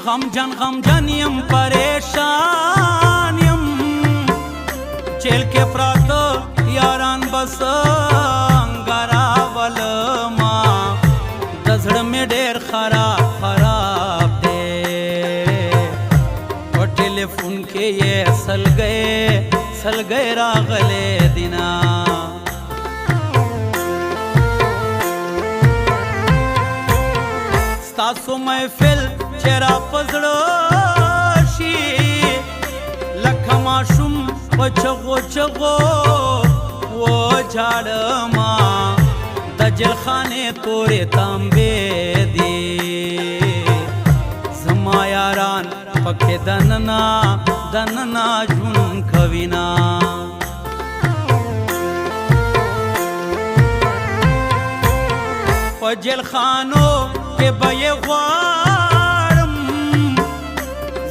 غمجن یم پریشان یم جیل کې پراته یاران بس انګراول ما د زړه مې ډېر خراب دی په ټلیفون کې یې سلګۍ راغلې دینا ستاسو محفل چې را پزړه شي لکه ماشوم په چغو وجاړما د جلخانې تورې تانبې دي زما یاران پکې دننه ژوند کوینا په جلخانو کې به یې غواړم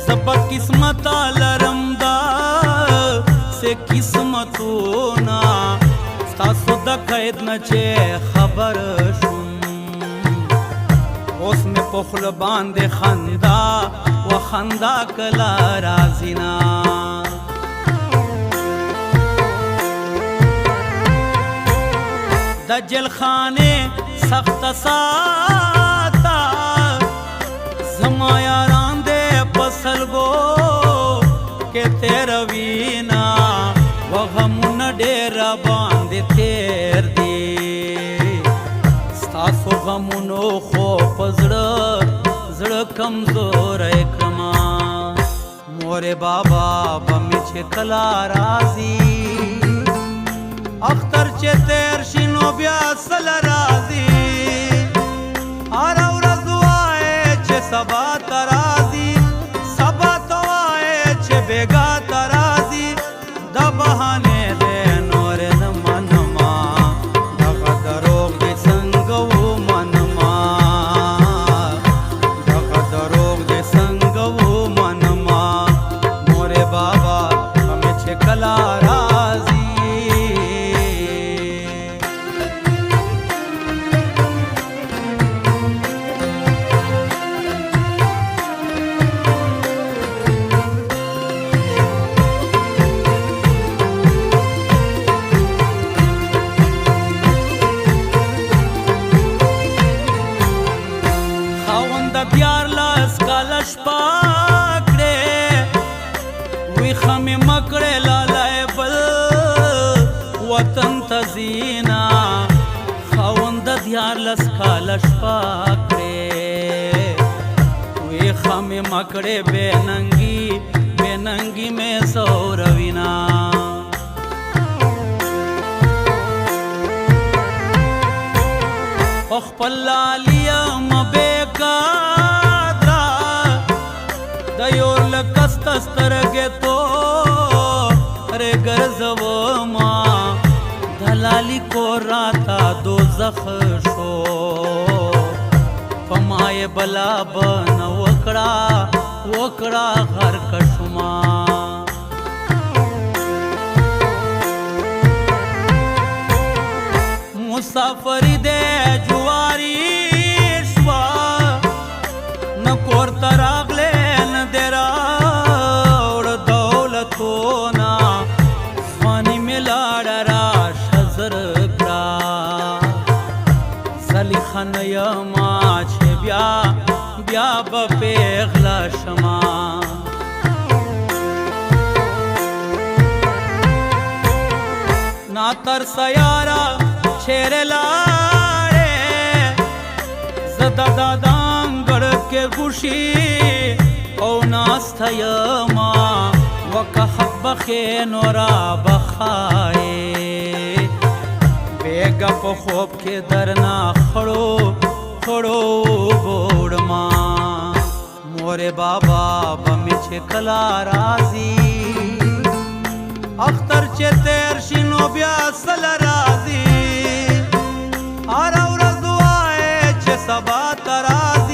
زه به قسمت لرم داسې قسمتونه ستاسو د قید نه چې خبر شوم اوس مې په خوله باندې خندا کله راځي نه د جلخانې سخته ساته زما یاران دې په سلګو کې تېروینا وغمونه ډېر باندې تېر دي ستاسو غمونو خو په زړه کمزوری کړما مورې بابا به مې چې کله راځي اختر چې تېر شي نو بیا سله راځي هره ورځ وایې چې سبا ته راځي سبا ته وایې چې بېګا ته راځي د بهانې دی نورې نه منما دغه دروغ دې څنګه ومنما دغه دروغ دې څنګه ومنما مورې بابا به مې چې کله راځي دیارلس کاله شپه کړې ویښه مې مه کړې لالی بل وطن ته ځینا خاونده دیارلس کاله شپه کړې ویښه مې مه کړې بېننګي مې زوروینا په خپل لالي یم بېقدره د یور لکه سته سترګې تورې ګرځوما د لالي کور راته دوزخ شو په ما یې بلا بنه وکړه غرقه شوما مسافری دې جواری شوه نه کور ته راغلې نه دې راوړ دولتونه ځواني مې لاړه راشه زر کړه زلیخه نه یمه چې بیا به پېغله شمه ناترسه یاره چیرې لاړې زه د انګړ کې ګوشي او ناسته یمه وکه حق بخې نو رابخایې بېګه په خوب کې درنه خړو وګوړما مورې بابا به مې چې کله راځي اختر چې تېر شي نو بیا سله راځي هره ورځ وایې چې سبا ته راځي